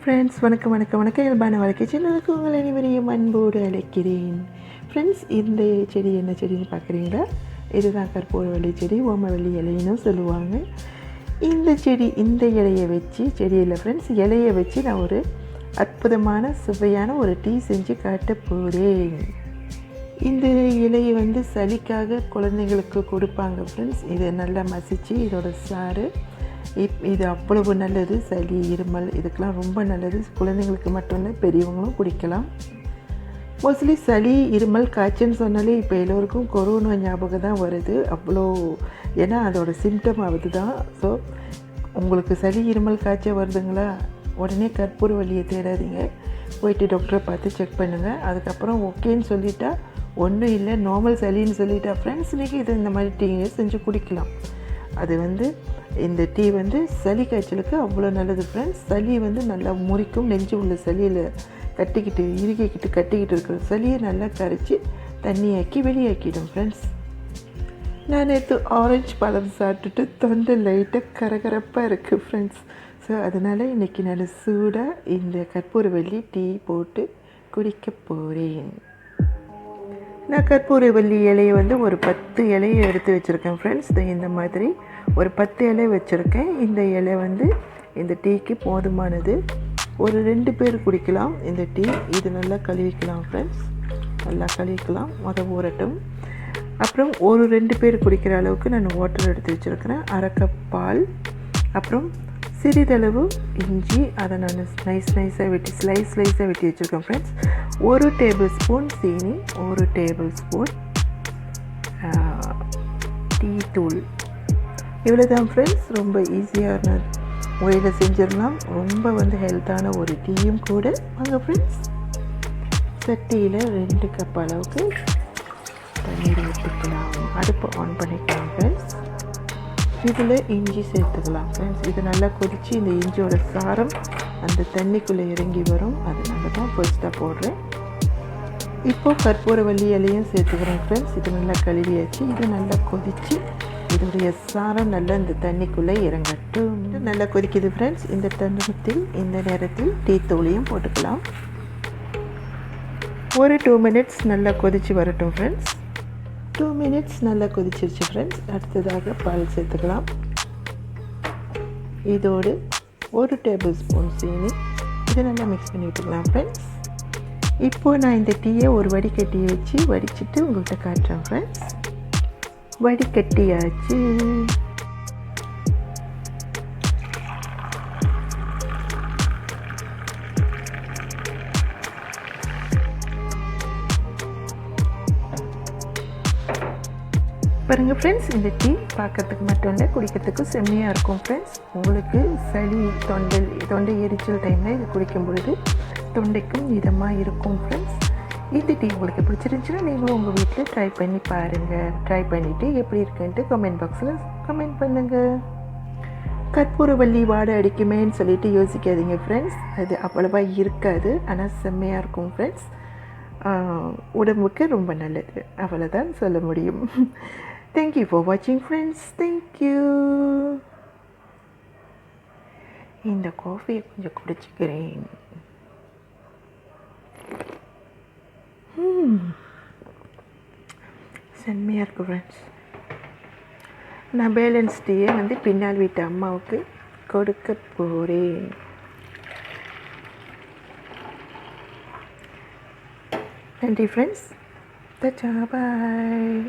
Friends வணக்கம் வணக்கம் வணக்கம் இயல்பான வாழ்க்கை சேனலுக்கு உங்கள் அனைவரையும் அன்போடு அழைக்கிறேன். ஃப்ரெண்ட்ஸ், இந்த செடி என்ன செடின்னு பார்க்குறீங்களா? இதுதான் கற்பூரவள்ளி செடி, ஓமவள்ளி இலைன்னு சொல்லுவாங்க. இந்த செடி இந்த இலையை வச்சு செடியில் ஃப்ரெண்ட்ஸ் இலையை வச்சு நான் ஒரு அற்புதமான சுவையான ஒரு டீ செஞ்சு காட்ட போகிறேன். இந்த இலையை சளிக்காக குழந்தைங்களுக்கு கொடுப்பாங்க ஃப்ரெண்ட்ஸ். இதை நல்லா மசித்து இதோட சாறு இது அவ்வளவு நல்லது. சளி இருமல் இதுக்கெலாம் ரொம்ப நல்லது. குழந்தைங்களுக்கு மட்டும் இல்லை, பெரியவங்களும் குடிக்கலாம். மோஸ்ட்லி சளி இருமல் காய்ச்சல்னு சொன்னாலே இப்போ எல்லோருக்கும் கொரோனா ஞாபகம் தான் வருது. அவ்வளோ ஏன்னா அதோட சிம்டம் ஆகுது தான். ஸோ உங்களுக்கு சளி இருமல் காய்ச்சல் வருதுங்களா, உடனே கற்பூரவள்ளியை தேடாதீங்க. போயிட்டு டாக்டரை பார்த்து செக் பண்ணுங்கள். அதுக்கப்புறம் ஓகேன்னு சொல்லிட்டா ஒன்றும் இல்லை, நார்மல் சளின்னு சொல்லிட்டா ஃப்ரெண்ட்ஸ் இன்றைக்கி இது இந்த மாதிரி டீயை செஞ்சு குடிக்கலாம். அது இந்த டீ சளி காய்ச்சலுக்கு அவ்வளோ நல்லது ஃப்ரெண்ட்ஸ். சளி நல்லா முறிக்கும். நெஞ்சு உள்ள சளியில் கட்டிக்கிட்டு இருக்கிற சளியை நல்லா கரைச்சி தண்ணியாக்கி வெளியாக்கிடும் ஃப்ரெண்ட்ஸ். நான் நேற்று ஆரஞ்சு பழம் சாப்பிட்டுட்டு தொண்டை லைட்டாக கரகரப்பாக இருக்குது ஃப்ரெண்ட்ஸ். ஸோ அதனால் இன்றைக்கி நான் சூடாக இந்த கற்பூரவள்ளி டீ போட்டு குடிக்க போகிறேன். நான் கற்பூரவள்ளி இலையை ஒரு 10 இலையை எடுத்து வச்சுருக்கேன் ஃப்ரெண்ட்ஸ். இந்த மாதிரி ஒரு 10 இலை வச்சுருக்கேன். இந்த இலை இந்த டீக்கு போதுமானது. ஒரு 2 பேர் குடிக்கலாம் இந்த டீ. இது நல்லா கழுவிக்கலாம் ஃப்ரெண்ட்ஸ், நல்லா கழுவிக்கலாம். ஊறட்டும். அப்புறம் ஒரு 2 பேர் குடிக்கிற அளவுக்கு நான் வாட்டர் எடுத்து வச்சுருக்கிறேன். 1/2 கப் பால், அப்புறம் சிறிதளவு இஞ்சி, அதை நான் ஸ்லைஸாக வெட்டி வச்சுருக்கேன் ஃப்ரெண்ட்ஸ். 1 டேபிள் ஸ்பூன் சீனி, 1 டேபிள் ஸ்பூன் டீ தூள். இவ்வளோ தான் ஃப்ரெண்ட்ஸ். ரொம்ப ஈஸியான முறையில் செஞ்சிடலாம். ரொம்ப ஹெல்த்தான ஒரு டீயும் கூட. வாங்க ஃப்ரெண்ட்ஸ், சட்டியில் 2 கப் அளவுக்கு தண்ணீர் ஊற்றிக்கலாம். அடுப்பை ஆன் பண்ணிக்கலாம் ஃப்ரெண்ட்ஸ். இதில் இஞ்சி சேர்த்துக்கலாம் ஃப்ரெண்ட்ஸ். இது நல்லா கொதித்து இந்த இஞ்சியோட சாரம் அந்த தண்ணிக்குள்ளே இறங்கி வரும். அதனால தான் ஃபர்ஸ்ட்டாக போடுறேன். இப்போது கற்பூரவள்ளி இலையும் சேர்த்துக்கிறேன் ஃப்ரெண்ட்ஸ். இது நல்லா கழுவியாச்சு. இது நல்லா கொதித்து இதோடைய சாரம் நல்லா இந்த தண்ணிக்குள்ளே இறங்கட்டும். நல்லா கொதிக்குது ஃப்ரெண்ட்ஸ். இந்த நேரத்தில் டீ தூளையும் போட்டுக்கலாம். ஒரு 2 மினிட்ஸ் நல்லா கொதித்து வரட்டும் ஃப்ரெண்ட்ஸ். 2 மினிட்ஸ் நல்லா கொதிச்சிருச்சு ஃப்ரெண்ட்ஸ். அடுத்ததாக பால் சேர்த்துக்கலாம். இதோடு 1 டேபிள் ஸ்பூன் சீனி. இதை நல்லா மிக்ஸ் பண்ணி விட்டுக்கலாம் ஃப்ரெண்ட்ஸ். இப்போது நான் இந்த டீயை ஒரு வடிகட்டியை வச்சு வடிச்சிட்டு உங்கள்கிட்ட காட்டுறேன் ஃப்ரெண்ட்ஸ். வடிகட்டியாச்சு. பாருங்கள் ஃப்ரெண்ட்ஸ், இந்த டீ பார்க்கறதுக்கு மட்டும் இல்லை, குடிக்கிறதுக்கும் செம்மையாக இருக்கும் ஃப்ரெண்ட்ஸ். உங்களுக்கு சளி தொண்டை எரிச்சல் டைமில் இது குடிக்கும் பொழுது தொண்டைக்கும் இதமாக இருக்கும் ஃப்ரெண்ட்ஸ். இந்த டீ உங்களுக்கு பிடிச்சிருந்துச்சுன்னா நீங்களும் உங்கள் வீட்டில் ட்ரை பண்ணி பாருங்கள். ட்ரை பண்ணிவிட்டு எப்படி இருக்குன்ட்டு கமெண்ட் பாக்ஸில் கமெண்ட் பண்ணுங்கள். கற்பூரவள்ளி வாடை அடிக்குமேன்னு சொல்லிட்டு யோசிக்காதீங்க ஃப்ரெண்ட்ஸ். அது அவ்வளவா இருக்காது, ஆனால் செம்மையாக இருக்கும் ஃப்ரெண்ட்ஸ். உடம்புக்கு ரொம்ப நல்லது, அவ்வளோதான் சொல்ல முடியும். Thank you for watching friends. Thank you. இந்த காஃபியை கொஞ்சம் குடிச்சுக்கிறேன். செம்மையாக இருக்கு ஃப்ரெண்ட்ஸ். நான் பேலன்ஸ் டீயை பின்னால் வீட்டு அம்மாவுக்கு கொடுக்க போகிறேன். நன்றி ஃப்ரெண்ட்ஸ். பாய்.